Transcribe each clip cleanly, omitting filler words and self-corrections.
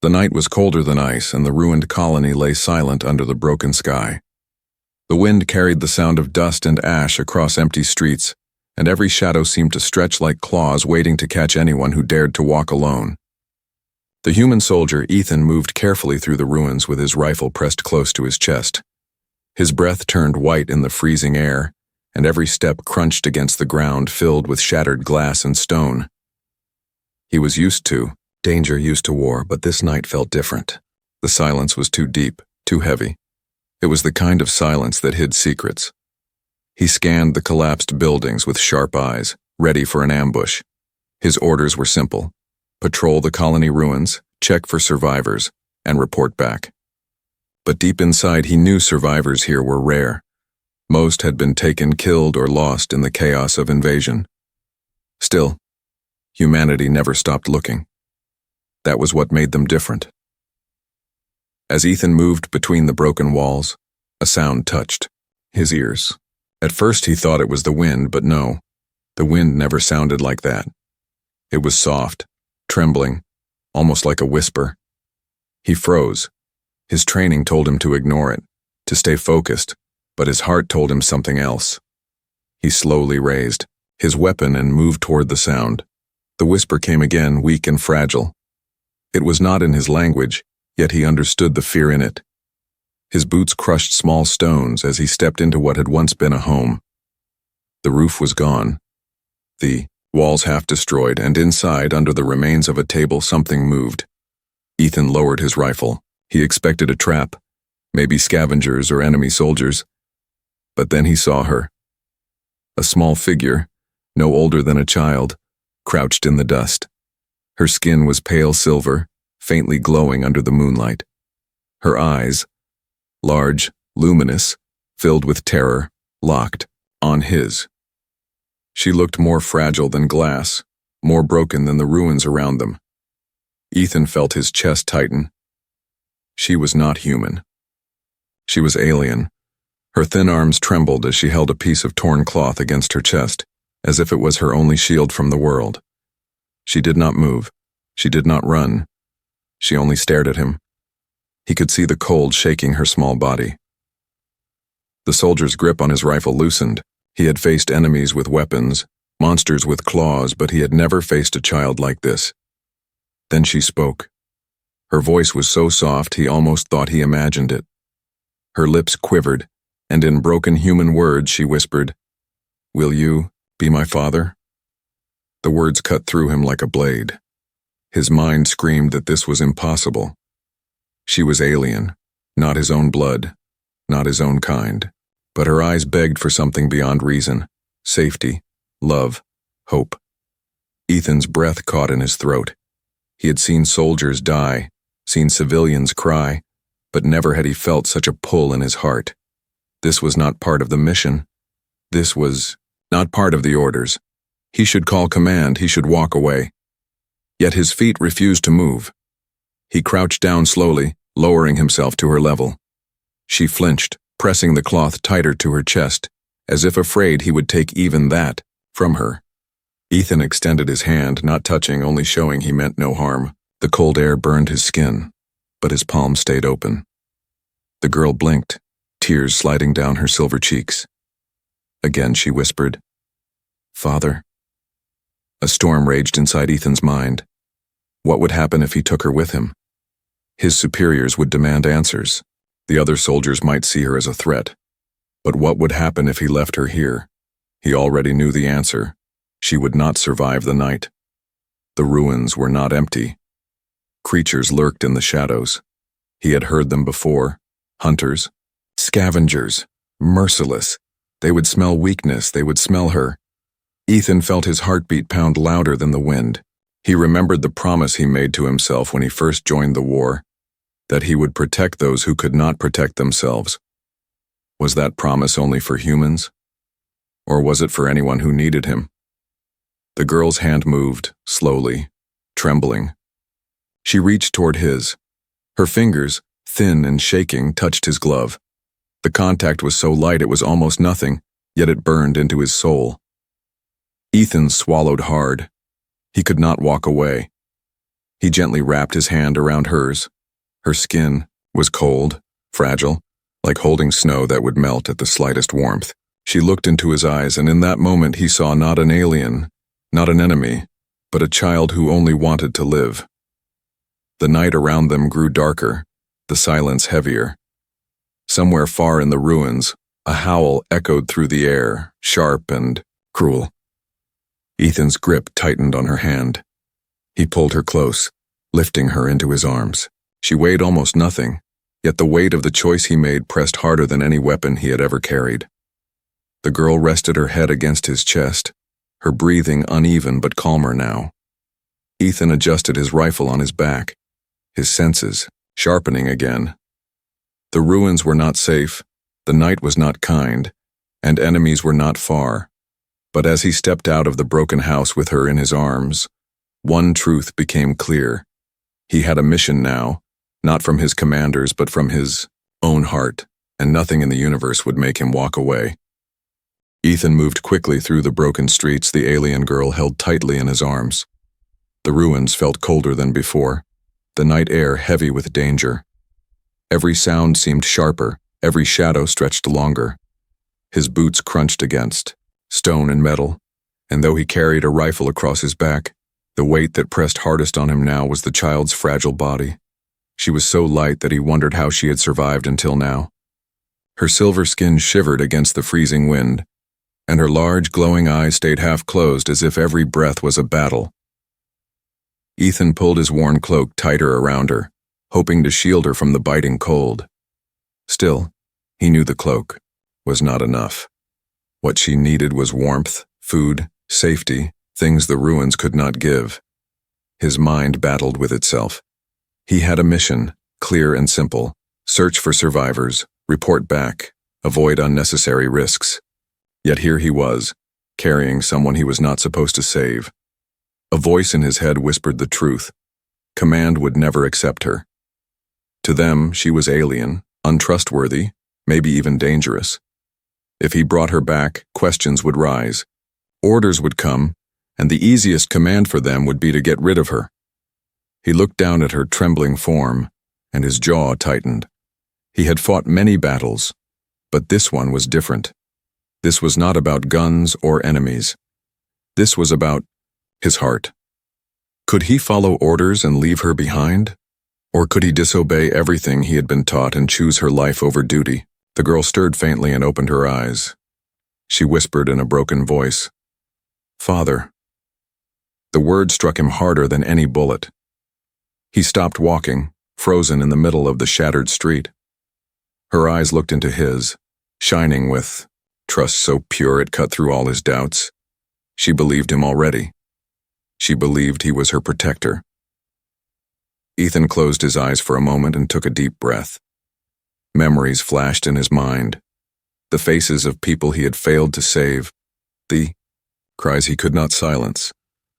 The night was colder than ice, and the ruined colony lay silent under the broken sky. The wind carried the sound of dust and ash across empty streets, and every shadow seemed to stretch like claws waiting to catch anyone who dared to walk alone. The human soldier, Ethan, moved carefully through the ruins with his rifle pressed close to his chest. His breath turned white in the freezing air, and every step crunched against the ground filled with shattered glass and stone. He was used to danger, used to war, but this night felt different. The silence was too deep, too heavy. It was the kind of silence that hid secrets. He scanned the collapsed buildings with sharp eyes, ready for an ambush. His orders were simple: patrol the colony ruins, check for survivors, and report back. But deep inside he knew survivors here were rare. Most had been taken, killed, or lost in the chaos of invasion. Still, humanity never stopped looking. That was what made them different. As Ethan moved between the broken walls, a sound touched his ears. At first he thought it was the wind, but no, the wind never sounded like that. It was soft, trembling, almost like a whisper. He froze. His training told him to ignore it, to stay focused, but his heart told him something else. He slowly raised his weapon and moved toward the sound. The whisper came again, weak and fragile. It was not in his language, yet he understood the fear in it. His boots crushed small stones as he stepped into what had once been a home. The roof was gone, the walls half destroyed, and inside, under the remains of a table, something moved. Ethan lowered his rifle. He expected a trap, maybe scavengers or enemy soldiers. But then he saw her. A small figure, no older than a child, crouched in the dust. Her skin was pale silver, faintly glowing under the moonlight. Her eyes, large, luminous, filled with terror, locked on his. She looked more fragile than glass, more broken than the ruins around them. Ethan felt his chest tighten. She was not human. She was alien. Her thin arms trembled as she held a piece of torn cloth against her chest, as if it was her only shield from the world. She did not move. She did not run. She only stared at him. He could see the cold shaking her small body. The soldier's grip on his rifle loosened. He had faced enemies with weapons, monsters with claws, but he had never faced a child like this. Then she spoke. Her voice was so soft he almost thought he imagined it. Her lips quivered, and in broken human words she whispered, "Will you be my father?" The words cut through him like a blade. His mind screamed that this was impossible. She was alien, not his own blood, not his own kind, but her eyes begged for something beyond reason: safety, love, hope. Ethan's breath caught in his throat. He had seen soldiers die, seen civilians cry, but never had he felt such a pull in his heart. This was not part of the mission. This was not part of the orders. He should call command, he should walk away. Yet his feet refused to move. He crouched down slowly, lowering himself to her level. She flinched, pressing the cloth tighter to her chest, as if afraid he would take even that from her. Ethan extended his hand, not touching, only showing he meant no harm. The cold air burned his skin, but his palm stayed open. The girl blinked, tears sliding down her silver cheeks. Again she whispered, "Father." A storm raged inside Ethan's mind. What would happen if he took her with him? His superiors would demand answers. The other soldiers might see her as a threat. But what would happen if he left her here? He already knew the answer. She would not survive the night. The ruins were not empty. Creatures lurked in the shadows. He had heard them before. Hunters, scavengers, merciless. They would smell weakness, they would smell her. Ethan felt his heartbeat pound louder than the wind. He remembered the promise he made to himself when he first joined the war, that he would protect those who could not protect themselves. Was that promise only for humans? Or was it for anyone who needed him? The girl's hand moved, slowly, trembling. She reached toward his. Her fingers, thin and shaking, touched his glove. The contact was so light it was almost nothing, yet it burned into his soul. Ethan swallowed hard. He could not walk away. He gently wrapped his hand around hers. Her skin was cold, fragile, like holding snow that would melt at the slightest warmth. She looked into his eyes, and in that moment he saw not an alien, not an enemy, but a child who only wanted to live. The night around them grew darker, the silence heavier. Somewhere far in the ruins, a howl echoed through the air, sharp and cruel. Ethan's grip tightened on her hand. He pulled her close, lifting her into his arms. She weighed almost nothing, yet the weight of the choice he made pressed harder than any weapon he had ever carried. The girl rested her head against his chest, her breathing uneven but calmer now. Ethan adjusted his rifle on his back, his senses sharpening again. The ruins were not safe, the night was not kind, and enemies were not far. But as he stepped out of the broken house with her in his arms, one truth became clear. He had a mission now, not from his commanders but from his own heart, and nothing in the universe would make him walk away. Ethan moved quickly through the broken streets, the alien girl held tightly in his arms. The ruins felt colder than before, the night air heavy with danger. Every sound seemed sharper, every shadow stretched longer. His boots crunched against stone and metal, and though he carried a rifle across his back, the weight that pressed hardest on him now was the child's fragile body. She was so light that he wondered how she had survived until now. Her silver skin shivered against the freezing wind, and her large glowing eyes stayed half closed as if every breath was a battle. Ethan pulled his worn cloak tighter around her, hoping to shield her from the biting cold. Still, he knew the cloak was not enough. What she needed was warmth, food, safety, things the ruins could not give. His mind battled with itself. He had a mission, clear and simple: search for survivors, report back, avoid unnecessary risks. Yet here he was, carrying someone he was not supposed to save. A voice in his head whispered the truth. Command would never accept her. To them, she was alien, untrustworthy, maybe even dangerous. If he brought her back, questions would rise. Orders would come, and the easiest command for them would be to get rid of her. He looked down at her trembling form, and his jaw tightened. He had fought many battles, but this one was different. This was not about guns or enemies. This was about his heart. Could he follow orders and leave her behind? Or could he disobey everything he had been taught and choose her life over duty? The girl stirred faintly and opened her eyes. She whispered in a broken voice, "Father." The word struck him harder than any bullet. He stopped walking, frozen in the middle of the shattered street. Her eyes looked into his, shining with trust so pure it cut through all his doubts. She believed him already. She believed he was her protector. Ethan closed his eyes for a moment and took a deep breath. Memories flashed in his mind. The faces of people he had failed to save. The cries he could not silence.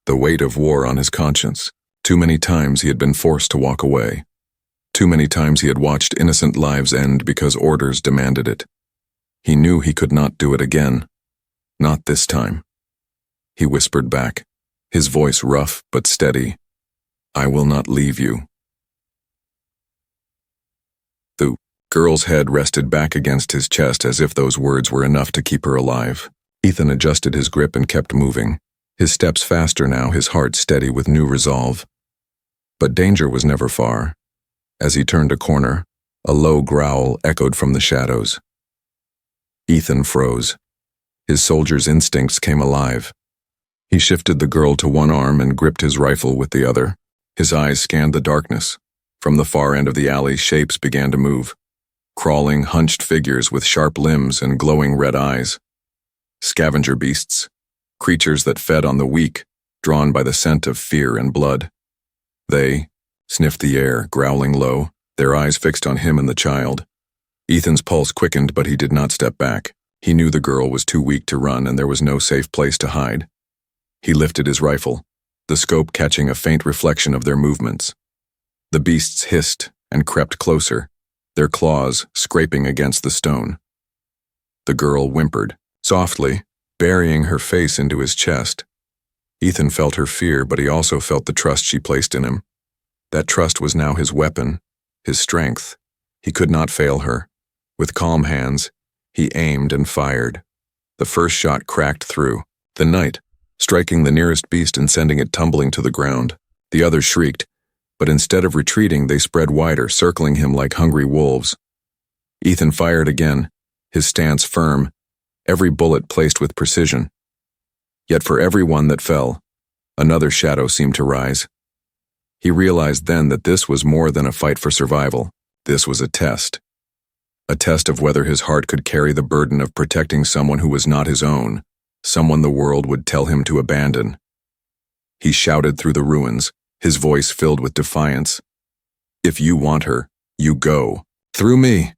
The weight of war on his conscience. Too many times he had been forced to walk away. Too many times he had watched innocent lives end because orders demanded it. He knew he could not do it again. Not this time. He whispered back, his voice rough but steady, "I will not leave you." The girl's head rested back against his chest as if those words were enough to keep her alive. Ethan adjusted his grip and kept moving, his steps faster now, his heart steady with new resolve. But danger was never far. As he turned a corner, a low growl echoed from the shadows. Ethan froze. His soldier's instincts came alive. He shifted the girl to one arm and gripped his rifle with the other. His eyes scanned the darkness. From the far end of the alley, shapes began to move. Crawling, hunched figures with sharp limbs and glowing red eyes. Scavenger beasts, creatures that fed on the weak, drawn by the scent of fear and blood. They sniffed the air, growling low, their eyes fixed on him and the child. Ethan's pulse quickened, but he did not step back. He knew the girl was too weak to run, and there was no safe place to hide. He lifted his rifle, the scope catching a faint reflection of their movements. The beasts hissed and crept closer, their claws scraping against the stone. The girl whimpered, softly, burying her face into his chest. Ethan felt her fear, but he also felt the trust she placed in him. That trust was now his weapon, his strength. He could not fail her. With calm hands, he aimed and fired. The first shot cracked through the night, striking the nearest beast and sending it tumbling to the ground. The others shrieked, but instead of retreating, they spread wider, circling him like hungry wolves. Ethan fired again, his stance firm, every bullet placed with precision. Yet for every one that fell, another shadow seemed to rise. He realized then that this was more than a fight for survival. This was a test of whether his heart could carry the burden of protecting someone who was not his own, someone the world would tell him to abandon. He shouted through the ruins, his voice filled with defiance. "If you want her, you go. Through me."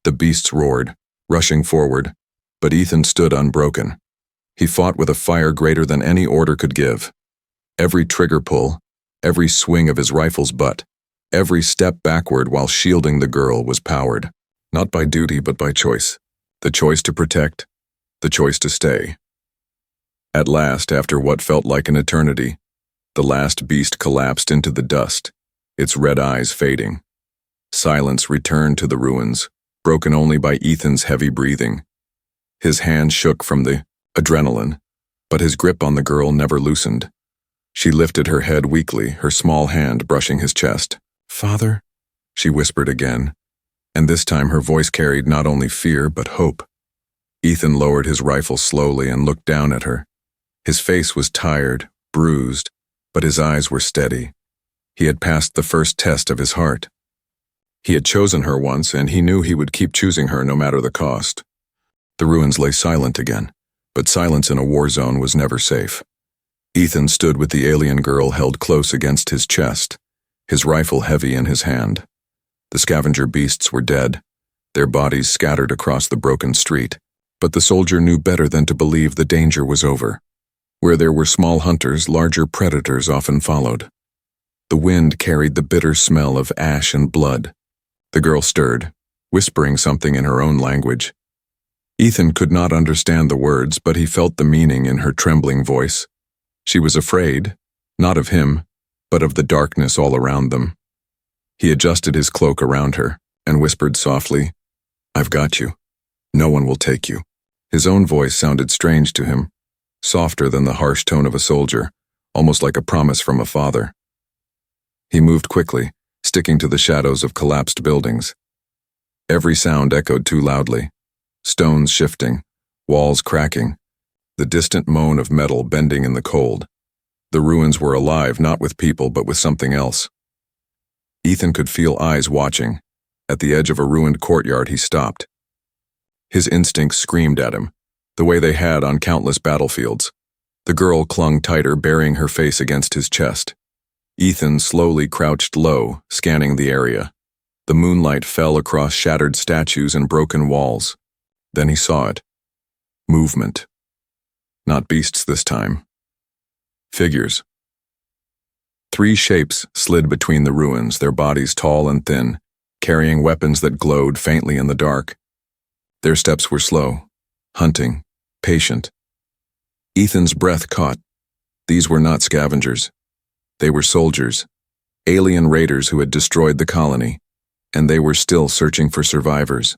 The beasts roared, rushing forward, but Ethan stood unbroken. He fought with a fire greater than any order could give. Every trigger pull, every swing of his rifle's butt, every step backward while shielding the girl was powered, not by duty but by choice. The choice to protect, the choice to stay. At last, after what felt like an eternity, the last beast collapsed into the dust, its red eyes fading. Silence returned to the ruins, broken only by Ethan's heavy breathing. His hand shook from the adrenaline, but his grip on the girl never loosened. She lifted her head weakly, her small hand brushing his chest. "Father?" she whispered again, and this time her voice carried not only fear but hope. Ethan lowered his rifle slowly and looked down at her. His face was tired, bruised, but his eyes were steady. He had passed the first test of his heart. He had chosen her once, and he knew he would keep choosing her no matter the cost. The ruins lay silent again, but silence in a war zone was never safe. Ethan stood with the alien girl held close against his chest, his rifle heavy in his hand. The scavenger beasts were dead, their bodies scattered across the broken street, but the soldier knew better than to believe the danger was over. Where there were small hunters, larger predators often followed. The wind carried the bitter smell of ash and blood. The girl stirred, whispering something in her own language. Ethan could not understand the words, but he felt the meaning in her trembling voice. She was afraid, not of him, but of the darkness all around them. He adjusted his cloak around her and whispered softly, "I've got you. No one will take you." His own voice sounded strange to him, softer than the harsh tone of a soldier, almost like a promise from a father. He moved quickly, sticking to the shadows of collapsed buildings. Every sound echoed too loudly. Stones shifting, walls cracking, the distant moan of metal bending in the cold. The ruins were alive not with people but with something else. Ethan could feel eyes watching. At the edge of a ruined courtyard he stopped. His instincts screamed at him, the way they had on countless battlefields. The girl clung tighter, burying her face against his chest. Ethan slowly crouched low, scanning the area. The moonlight fell across shattered statues and broken walls. Then he saw it. Movement. Not beasts this time. Figures. 3 shapes slid between the ruins, their bodies tall and thin, carrying weapons that glowed faintly in the dark. Their steps were slow, hunting, patient. Ethan's breath caught. These were not scavengers. They were soldiers, alien raiders who had destroyed the colony, and they were still searching for survivors.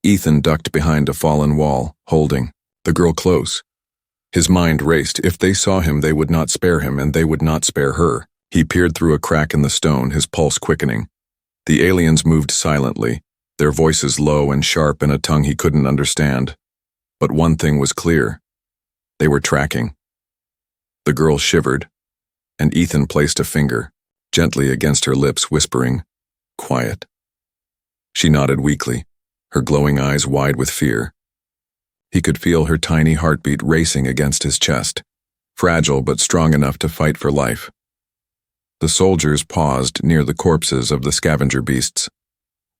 Ethan ducked behind a fallen wall, holding the girl close. His mind raced. If they saw him, they would not spare him, and they would not spare her. He peered through a crack in the stone, his pulse quickening. The aliens moved silently, their voices low and sharp in a tongue he couldn't understand. But one thing was clear. They were tracking. The girl shivered, and Ethan placed a finger gently against her lips, whispering, "Quiet." She nodded weakly, her glowing eyes wide with fear. He could feel her tiny heartbeat racing against his chest, fragile but strong enough to fight for life. The soldiers paused near the corpses of the scavenger beasts.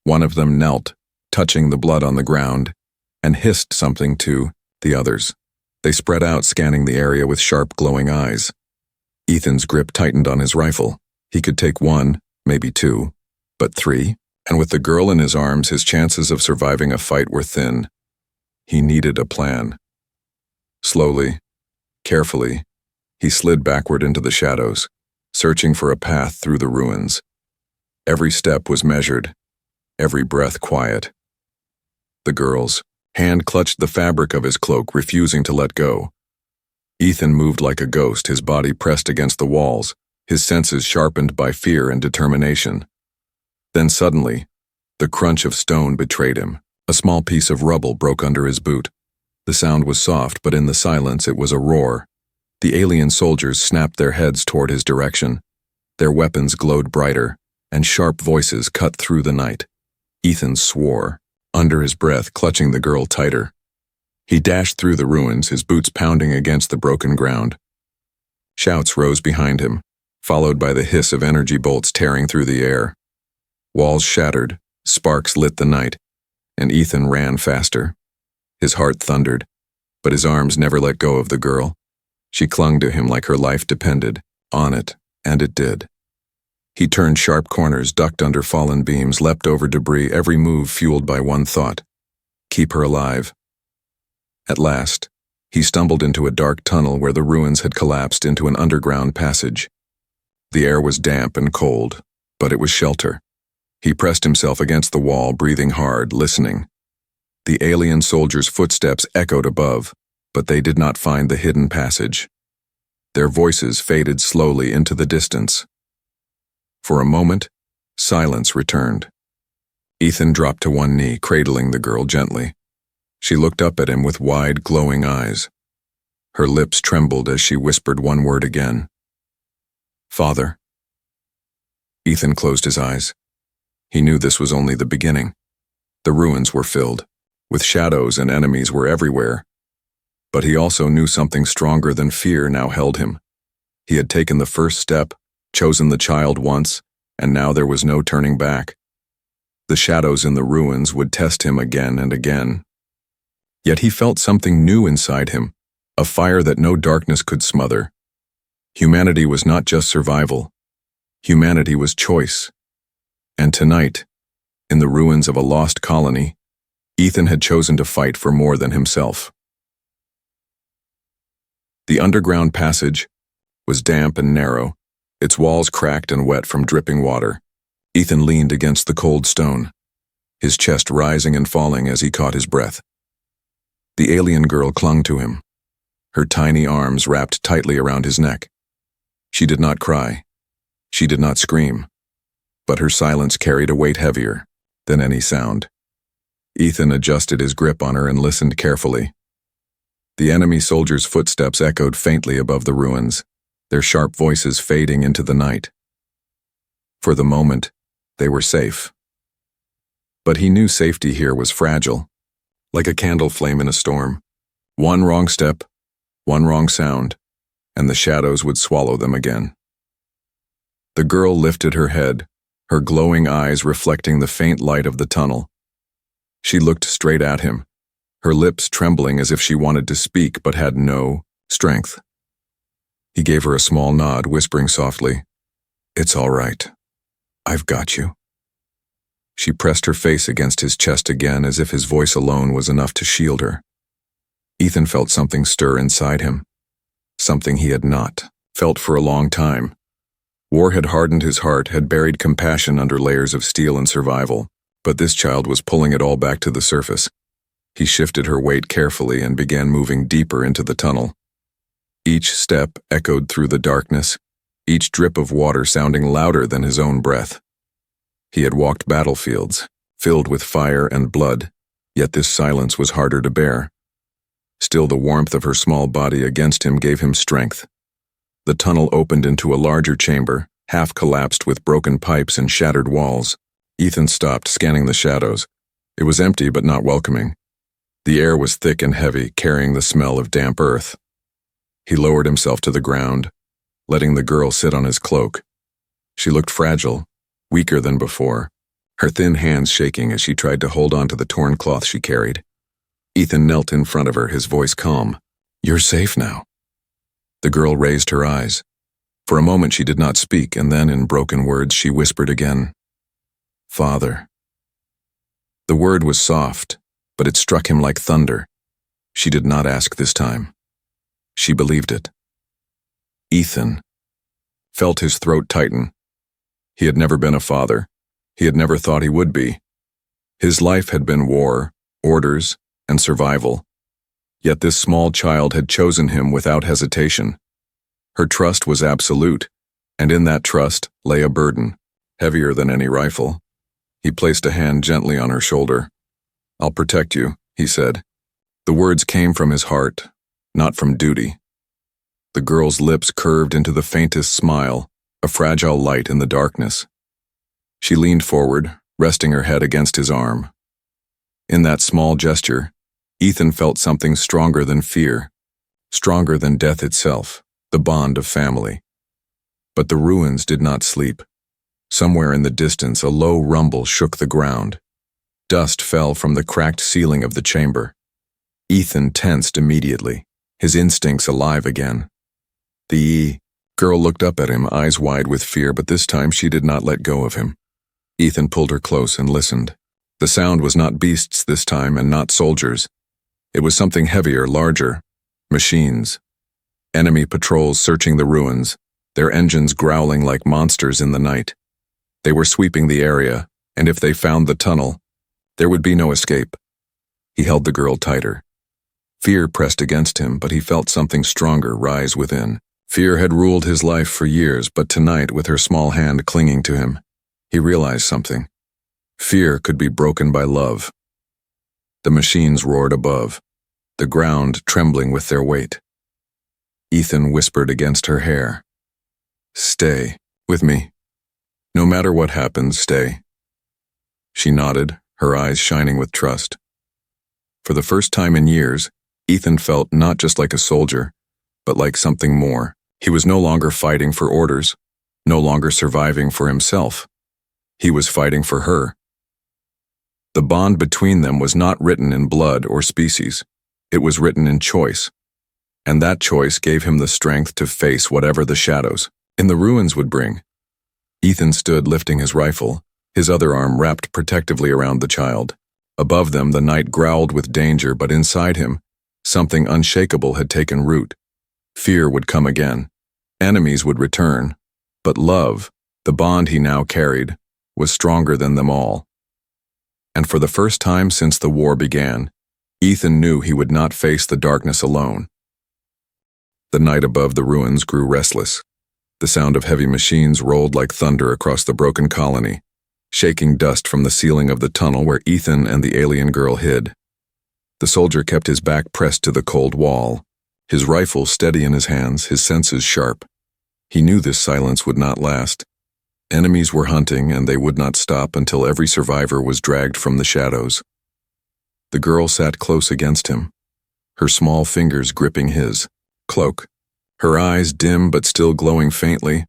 One of them knelt, touching the blood on the ground, and hissed something to the others. They spread out, scanning the area with sharp, glowing eyes. Ethan's grip tightened on his rifle. He could take 1, maybe 2, but 3? And with the girl in his arms, his chances of surviving a fight were thin. He needed a plan. Slowly, carefully, he slid backward into the shadows, searching for a path through the ruins. Every step was measured, every breath quiet. The girl's hand clutched the fabric of his cloak, refusing to let go. Ethan moved like a ghost, his body pressed against the walls, his senses sharpened by fear and determination. Then suddenly, the crunch of stone betrayed him. A small piece of rubble broke under his boot. The sound was soft, but in the silence it was a roar. The alien soldiers snapped their heads toward his direction. Their weapons glowed brighter, and sharp voices cut through the night. Ethan swore, under his breath, clutching the girl tighter. He dashed through the ruins, his boots pounding against the broken ground. Shouts rose behind him, followed by the hiss of energy bolts tearing through the air. Walls shattered, sparks lit the night, and Ethan ran faster. His heart thundered, but his arms never let go of the girl. She clung to him like her life depended on it, and it did. He turned sharp corners, ducked under fallen beams, leapt over debris, every move fueled by one thought: keep her alive. At last, he stumbled into a dark tunnel where the ruins had collapsed into an underground passage. The air was damp and cold, but it was shelter. He pressed himself against the wall, breathing hard, listening. The alien soldiers' footsteps echoed above, but they did not find the hidden passage. Their voices faded slowly into the distance. For a moment, silence returned. Ethan dropped to one knee, cradling the girl gently. She looked up at him with wide, glowing eyes. Her lips trembled as she whispered one word again. "Father." Ethan closed his eyes. He knew this was only the beginning. The ruins were filled, with shadows, and enemies were everywhere. But he also knew something stronger than fear now held him. He had taken the first step, chosen the child once, and now there was no turning back. The shadows in the ruins would test him again and again. Yet he felt something new inside him, a fire that no darkness could smother. Humanity was not just survival. Humanity was choice. And tonight, in the ruins of a lost colony, Ethan had chosen to fight for more than himself. The underground passage was damp and narrow, its walls cracked and wet from dripping water. Ethan leaned against the cold stone, his chest rising and falling as he caught his breath. The alien girl clung to him, her tiny arms wrapped tightly around his neck. She did not cry. She did not scream. But her silence carried a weight heavier than any sound. Ethan adjusted his grip on her and listened carefully. The enemy soldiers' footsteps echoed faintly above the ruins, their sharp voices fading into the night. For the moment, they were safe. But he knew safety here was fragile, like a candle flame in a storm. One wrong step, one wrong sound, and the shadows would swallow them again. The girl lifted her head, her glowing eyes reflecting the faint light of the tunnel. She looked straight at him, her lips trembling as if she wanted to speak but had no strength. He gave her a small nod, whispering softly, "It's all right. I've got you." She pressed her face against his chest again, as if his voice alone was enough to shield her. Ethan felt something stir inside him, something he had not felt for a long time. War had hardened his heart, had buried compassion under layers of steel and survival, but this child was pulling it all back to the surface. He shifted her weight carefully and began moving deeper into the tunnel. Each step echoed through the darkness, each drip of water sounding louder than his own breath. He had walked battlefields, filled with fire and blood, yet this silence was harder to bear. Still, the warmth of her small body against him gave him strength. The tunnel opened into a larger chamber, half collapsed with broken pipes and shattered walls. Ethan stopped, scanning the shadows. It was empty but not welcoming. The air was thick and heavy, carrying the smell of damp earth. He lowered himself to the ground, letting the girl sit on his cloak. She looked fragile, weaker than before, her thin hands shaking as she tried to hold on to the torn cloth she carried. Ethan knelt in front of her, his voice calm. "You're safe now." The girl raised her eyes. For a moment she did not speak, and then in broken words she whispered again, "Father." The word was soft, but it struck him like thunder. She did not ask this time. She believed it. "Ethan." felt his throat tighten. He had never been a father. He had never thought he would be. His life had been war, orders, and survival. Yet this small child had chosen him without hesitation. Her trust was absolute, and in that trust lay a burden, heavier than any rifle. He placed a hand gently on her shoulder. "I'll protect you," he said. The words came from his heart, not from duty. The girl's lips curved into the faintest smile, a fragile light in the darkness. She leaned forward, resting her head against his arm. In that small gesture, Ethan felt something stronger than fear, stronger than death itself, the bond of family. But the ruins did not sleep. Somewhere in the distance, a low rumble shook the ground. Dust fell from the cracked ceiling of the chamber. Ethan tensed immediately, his instincts alive again. The girl looked up at him, eyes wide with fear, but this time she did not let go of him. Ethan pulled her close and listened. The sound was not beasts this time and not soldiers. It was something heavier, larger. Machines. Enemy patrols searching the ruins, their engines growling like monsters in the night. They were sweeping the area, and if they found the tunnel, there would be no escape. He held the girl tighter. Fear pressed against him, but he felt something stronger rise within. Fear had ruled his life for years, but tonight, with her small hand clinging to him, he realized something. Fear could be broken by love. The machines roared above, the ground trembling with their weight. Ethan whispered against her hair, "Stay with me. No matter what happens, stay." She nodded, her eyes shining with trust. For the first time in years, Ethan felt not just like a soldier, but like something more. He was no longer fighting for orders, no longer surviving for himself. He was fighting for her. The bond between them was not written in blood or species. It was written in choice. And that choice gave him the strength to face whatever the shadows in the ruins would bring. Ethan stood lifting his rifle, his other arm wrapped protectively around the child. Above them, the night growled with danger, but inside him, something unshakable had taken root. Fear would come again. Enemies would return. But love, the bond he now carried, was stronger than them all. And for the first time since the war began, Ethan knew he would not face the darkness alone. The night above the ruins grew restless. The sound of heavy machines rolled like thunder across the broken colony, shaking dust from the ceiling of the tunnel where Ethan and the alien girl hid. The soldier kept his back pressed to the cold wall, his rifle steady in his hands, his senses sharp. He knew this silence would not last. Enemies were hunting, and they would not stop until every survivor was dragged from the shadows. The girl sat close against him, her small fingers gripping his cloak. Her eyes, dim but still glowing faintly,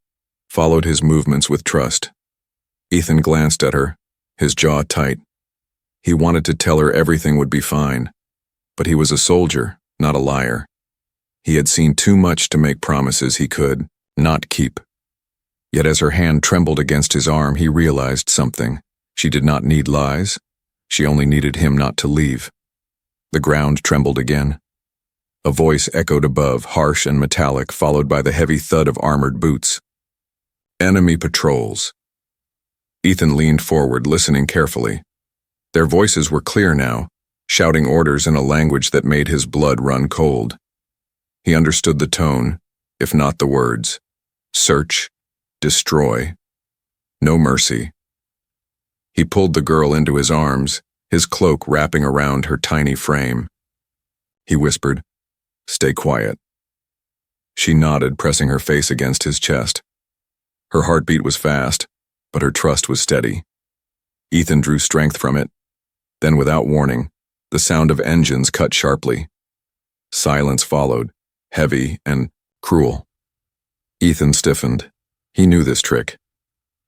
followed his movements with trust. Ethan glanced at her, his jaw tight. He wanted to tell her everything would be fine, but he was a soldier, not a liar. He had seen too much to make promises he could not keep. Yet as her hand trembled against his arm, he realized something. She did not need lies. She only needed him not to leave. The ground trembled again. A voice echoed above, harsh and metallic, followed by the heavy thud of armored boots. "Enemy patrols." Ethan leaned forward, listening carefully. Their voices were clear now, shouting orders in a language that made his blood run cold. He understood the tone, if not the words. Search. Destroy. No mercy. He pulled the girl into his arms, his cloak wrapping around her tiny frame. He whispered, "Stay quiet." She nodded, pressing her face against his chest. Her heartbeat was fast, but her trust was steady. Ethan drew strength from it. Then, without warning, the sound of engines cut sharply. Silence followed, heavy and cruel. Ethan stiffened. He knew this trick.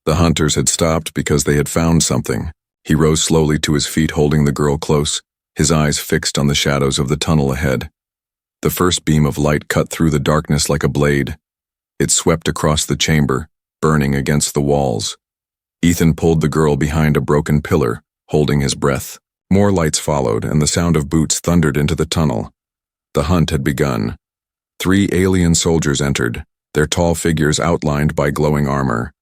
The hunters had stopped because they had found something. He rose slowly to his feet, holding the girl close, his eyes fixed on the shadows of the tunnel ahead. The first beam of light cut through the darkness like a blade. It swept across the chamber, burning against the walls. Ethan pulled the girl behind a broken pillar, holding his breath. More lights followed, and the sound of boots thundered into the tunnel. The hunt had begun. 3 alien soldiers entered, their tall figures outlined by glowing armor.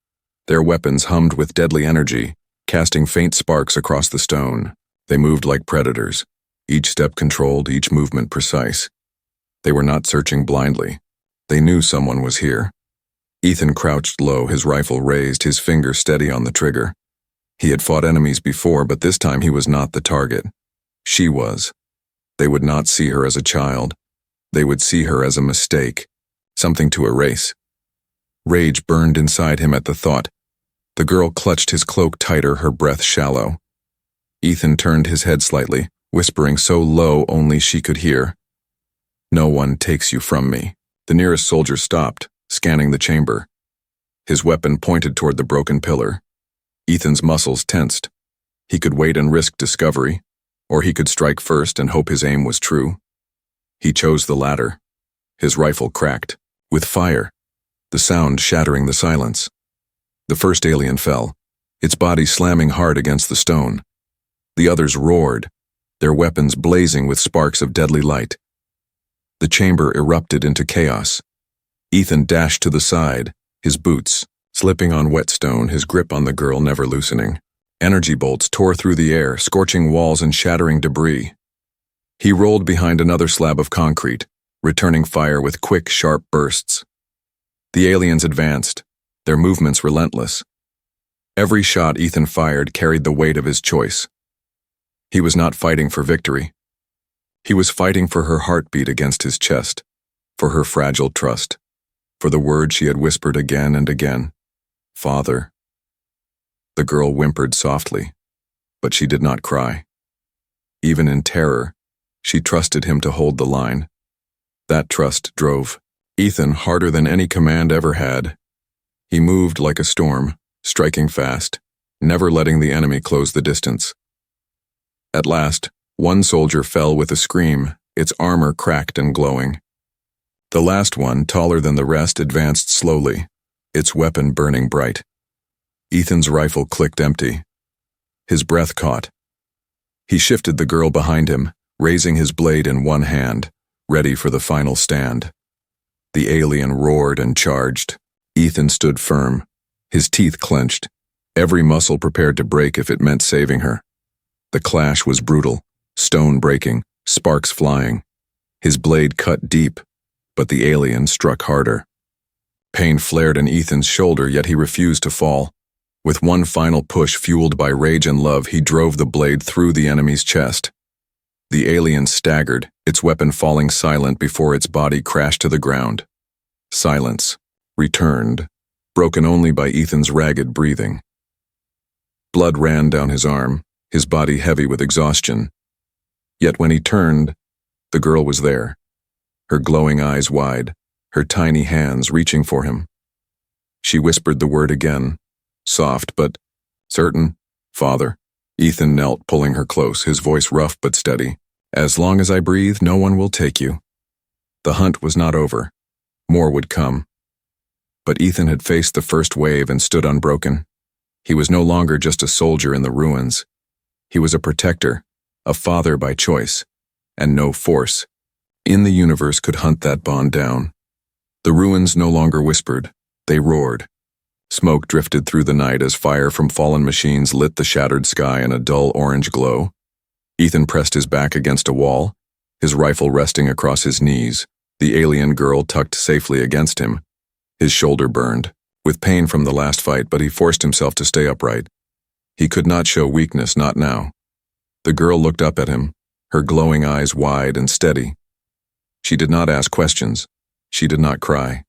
Their weapons hummed with deadly energy, casting faint sparks across the stone. They moved like predators, each step controlled, each movement precise. They were not searching blindly. They knew someone was here. Ethan crouched low, his rifle raised, his finger steady on the trigger. He had fought enemies before, but this time he was not the target. She was. They would not see her as a child. They would see her as a mistake, something to erase. Rage burned inside him at the thought. The girl clutched his cloak tighter, her breath shallow. Ethan turned his head slightly, whispering so low only she could hear. "No one takes you from me." The nearest soldier stopped, scanning the chamber. His weapon pointed toward the broken pillar. Ethan's muscles tensed. He could wait and risk discovery, or he could strike first and hope his aim was true. He chose the latter. His rifle cracked, with fire, the sound shattering the silence. The first alien fell, its body slamming hard against the stone. The others roared, their weapons blazing with sparks of deadly light. The chamber erupted into chaos. Ethan dashed to the side, his boots slipping on wet stone, his grip on the girl never loosening. Energy bolts tore through the air, scorching walls and shattering debris. He rolled behind another slab of concrete, returning fire with quick, sharp bursts. The aliens advanced, their movements relentless. Every shot Ethan fired carried the weight of his choice. He was not fighting for victory. He was fighting for her heartbeat against his chest, for her fragile trust, for the word she had whispered again and again. "Father." The girl whimpered softly, but she did not cry. Even in terror, she trusted him to hold the line. That trust drove Ethan harder than any command ever had. He moved like a storm, striking fast, never letting the enemy close the distance. At last, one soldier fell with a scream, its armor cracked and glowing. The last one, taller than the rest, advanced slowly, its weapon burning bright. Ethan's rifle clicked empty. His breath caught. He shifted the girl behind him, raising his blade in one hand, ready for the final stand. The alien roared and charged. Ethan stood firm, his teeth clenched, every muscle prepared to break if it meant saving her. The clash was brutal, stone breaking, sparks flying. His blade cut deep, but the alien struck harder. Pain flared in Ethan's shoulder, yet he refused to fall. With one final push fueled by rage and love, he drove the blade through the enemy's chest. The alien staggered, its weapon falling silent before its body crashed to the ground. Silence returned, broken only by Ethan's ragged breathing. Blood ran down his arm, his body heavy with exhaustion. Yet when he turned, the girl was there, her glowing eyes wide, her tiny hands reaching for him. She whispered the word again, soft but certain, "Father." Ethan knelt, pulling her close, his voice rough but steady. "As long as I breathe, no one will take you." The hunt was not over. More would come. But Ethan had faced the first wave and stood unbroken. He was no longer just a soldier in the ruins. He was a protector, a father by choice, and no force in the universe could hunt that bond down. The ruins no longer whispered, they roared. Smoke drifted through the night as fire from fallen machines lit the shattered sky in a dull orange glow. Ethan pressed his back against a wall, his rifle resting across his knees, the alien girl tucked safely against him. His shoulder burned, with pain from the last fight, but he forced himself to stay upright. He could not show weakness, not now. The girl looked up at him, her glowing eyes wide and steady. She did not ask questions. She did not cry.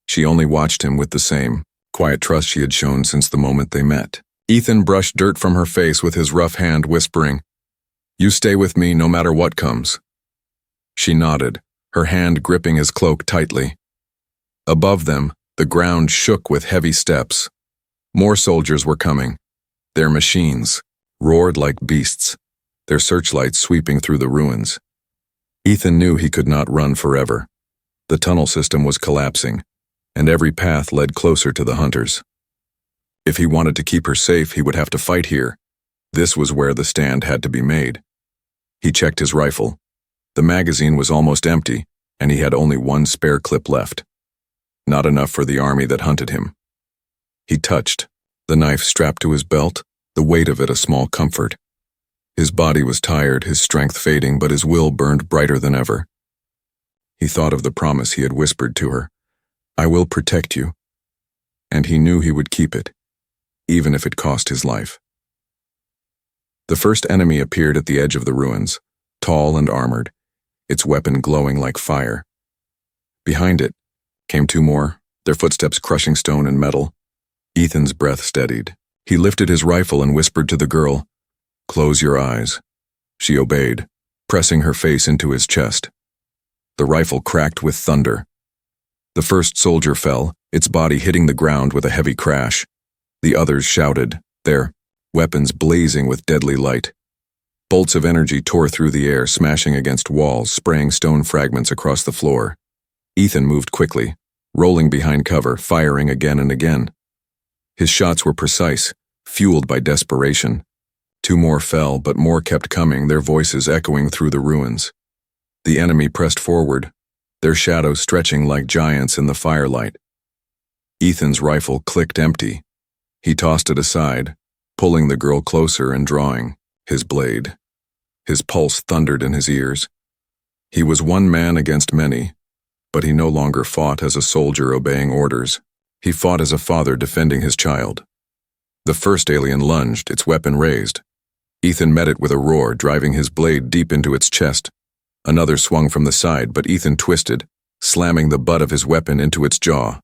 She only watched him with the same quiet trust she had shown since the moment they met. Ethan brushed dirt from her face with his rough hand, whispering, "You stay with me no matter what comes." She nodded, her hand gripping his cloak tightly. Above them, the ground shook with heavy steps. More soldiers were coming. Their machines roared like beasts, their searchlights sweeping through the ruins. Ethan knew he could not run forever. The tunnel system was collapsing, and every path led closer to the hunters. If he wanted to keep her safe, he would have to fight here. This was where the stand had to be made. He checked his rifle. The magazine was almost empty, and he had only one spare clip left. not enough for the army that hunted him. He touched, the knife strapped to his belt, the weight of it a small comfort. His body was tired, his strength fading, but his will burned brighter than ever. He thought of the promise he had whispered to her, "I will protect you," and he knew he would keep it, even if it cost his life. The first enemy appeared at the edge of the ruins, tall and armored, its weapon glowing like fire. Behind it came two more, their footsteps crushing stone and metal. Ethan's breath steadied. He lifted his rifle and whispered to the girl, "Close your eyes." She obeyed, pressing her face into his chest. The rifle cracked with thunder. The first soldier fell, its body hitting the ground with a heavy crash. The others shouted, their weapons blazing with deadly light. Bolts of energy tore through the air, smashing against walls, spraying stone fragments across the floor. Ethan moved quickly, rolling behind cover, firing again and again. His shots were precise, fueled by desperation. Two more fell, but more kept coming, their voices echoing through the ruins. The enemy pressed forward, their shadows stretching like giants in the firelight. Ethan's rifle clicked empty. He tossed it aside, pulling the girl closer and drawing his blade. His pulse thundered in his ears. He was one man against many, but he no longer fought as a soldier obeying orders. He fought as a father defending his child. The first alien lunged, its weapon raised. Ethan met it with a roar, driving his blade deep into its chest. Another swung from the side, but Ethan twisted, slamming the butt of his weapon into its jaw.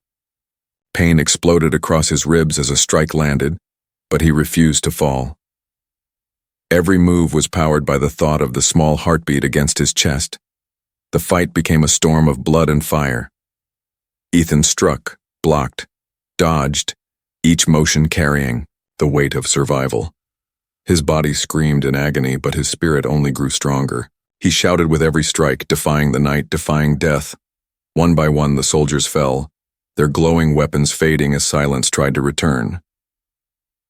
Pain exploded across his ribs as a strike landed, but he refused to fall. Every move was powered by the thought of the small heartbeat against his chest. The fight became a storm of blood and fire. Ethan struck, blocked, dodged, each motion carrying the weight of survival. His body screamed in agony, but his spirit only grew stronger. He shouted with every strike, defying the night, defying death. One by one, the soldiers fell, their glowing weapons fading as silence tried to return.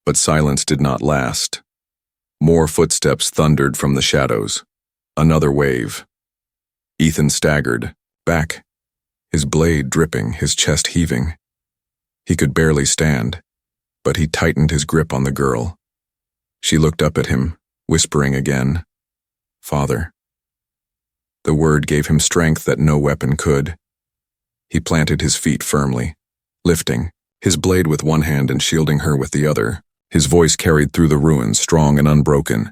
But silence did not last. More footsteps thundered from the shadows. Another wave. Ethan staggered, back, his blade dripping, his chest heaving. He could barely stand, but he tightened his grip on the girl. She looked up at him, whispering again, "Father." The word gave him strength that no weapon could. He planted his feet firmly, lifting, his blade with one hand and shielding her with the other. His voice carried through the ruins, strong and unbroken.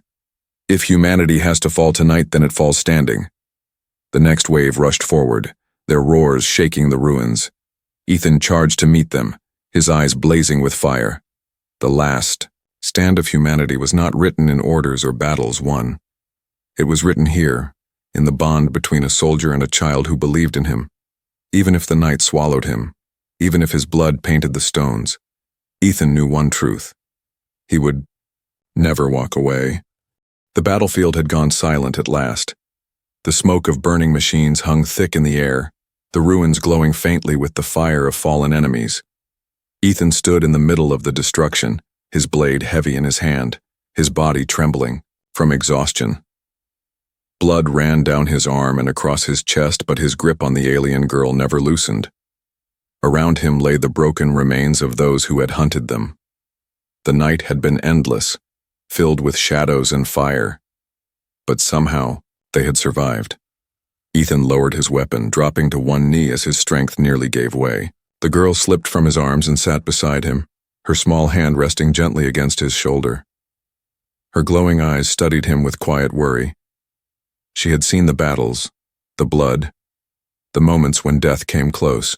"If humanity has to fall tonight, then it falls standing." The next wave rushed forward, their roars shaking the ruins. Ethan charged to meet them, his eyes blazing with fire. The last stand of humanity was not written in orders or battles won. It was written here, in the bond between a soldier and a child who believed in him. Even if the night swallowed him, even if his blood painted the stones, Ethan knew one truth. He would never walk away. The battlefield had gone silent at last. The smoke of burning machines hung thick in the air, the ruins glowing faintly with the fire of fallen enemies. Ethan stood in the middle of the destruction, his blade heavy in his hand, his body trembling from exhaustion. Blood ran down his arm and across his chest, but his grip on the alien girl never loosened. Around him lay the broken remains of those who had hunted them. The night had been endless, filled with shadows and fire, but somehow they had survived. Ethan lowered his weapon, dropping to one knee as his strength nearly gave way. The girl slipped from his arms and sat beside him, her small hand resting gently against his shoulder. Her glowing eyes studied him with quiet worry. She had seen the battles, the blood, the moments when death came close.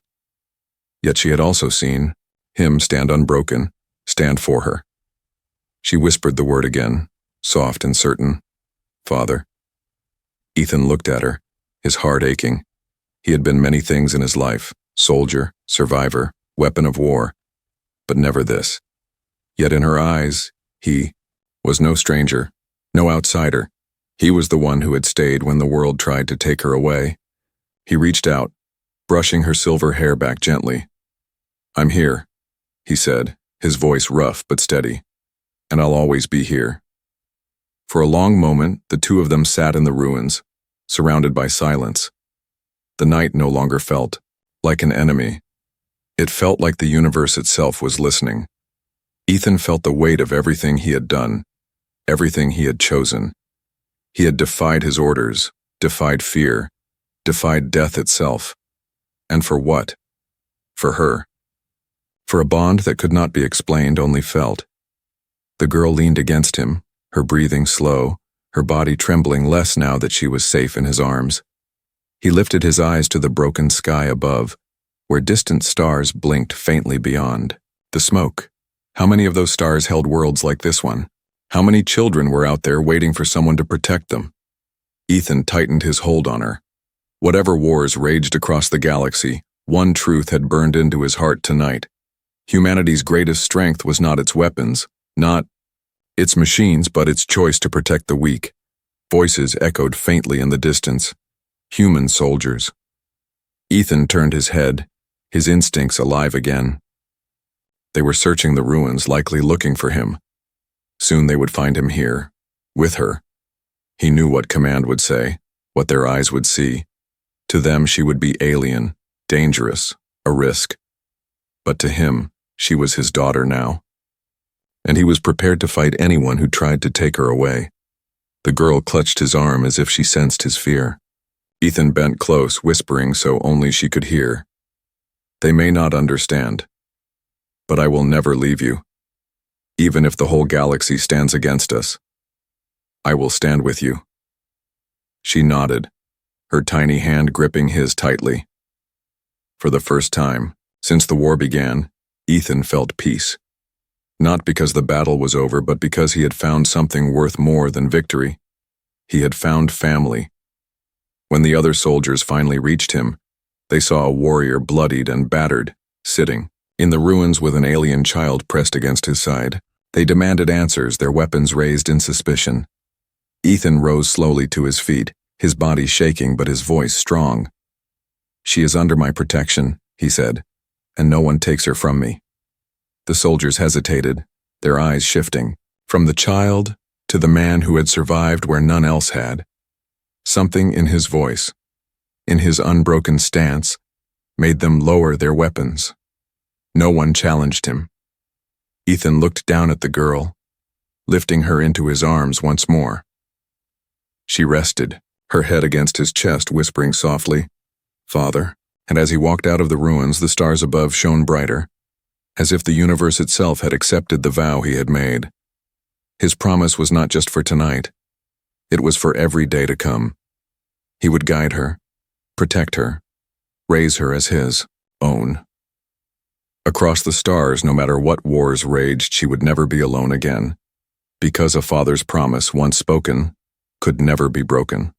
Yet she had also seen him stand unbroken, stand for her. She whispered the word again, soft and certain, "Father." Ethan looked at her, his heart aching. He had been many things in his life, soldier, survivor, weapon of war, but never this. Yet in her eyes, he was no stranger, no outsider. He was the one who had stayed when the world tried to take her away. He reached out, brushing her silver hair back gently. "I'm here," he said, his voice rough but steady, "and I'll always be here." For a long moment, the two of them sat in the ruins, surrounded by silence. The night no longer felt like an enemy, It felt like the universe itself was listening. Ethan felt the weight of everything he had done, everything he had chosen. He had defied his orders, defied fear, defied death itself. And for what? For her. For a bond that could not be explained, only felt. The girl leaned against him, her breathing slow, her body trembling less now that she was safe in his arms. He lifted his eyes to the broken sky above, where distant stars blinked faintly beyond. The smoke. How many of those stars held worlds like this one? How many children were out there waiting for someone to protect them? Ethan tightened his hold on her. Whatever wars raged across the galaxy, one truth had burned into his heart tonight. Humanity's greatest strength was not its weapons, not its machines, but its choice to protect the weak. Voices echoed faintly in the distance. Human soldiers. Ethan turned his head, his instincts alive again. They were searching the ruins, likely looking for him. Soon they would find him here, with her. He knew what command would say, what their eyes would see. To them she would be alien, dangerous, a risk. But to him, she was his daughter now. And he was prepared to fight anyone who tried to take her away. The girl clutched his arm as if she sensed his fear. Ethan bent close, whispering so only she could hear. They may not understand, but I will never leave you. Even if the whole galaxy stands against us, I will stand with you. She nodded, her tiny hand gripping his tightly. For the first time, since the war began, Ethan felt peace. Not because the battle was over, but because he had found something worth more than victory. He had found family. When the other soldiers finally reached him, they saw a warrior bloodied and battered, sitting in the ruins with an alien child pressed against his side. They demanded answers, their weapons raised in suspicion. Ethan rose slowly to his feet, his body shaking but his voice strong. "She is under my protection," he said, "and no one takes her from me." The soldiers hesitated, their eyes shifting, from the child to the man who had survived where none else had. Something in his voice, in his unbroken stance, made them lower their weapons. No one challenged him. Ethan looked down at the girl, lifting her into his arms once more. She rested, her head against his chest, whispering softly, "Father," and as he walked out of the ruins, the stars above shone brighter, as if the universe itself had accepted the vow he had made. His promise was not just for tonight. It was for every day to come. He would guide her, protect her, raise her as his own. Across the stars, no matter what wars raged, she would never be alone again, because a father's promise, once spoken, could never be broken.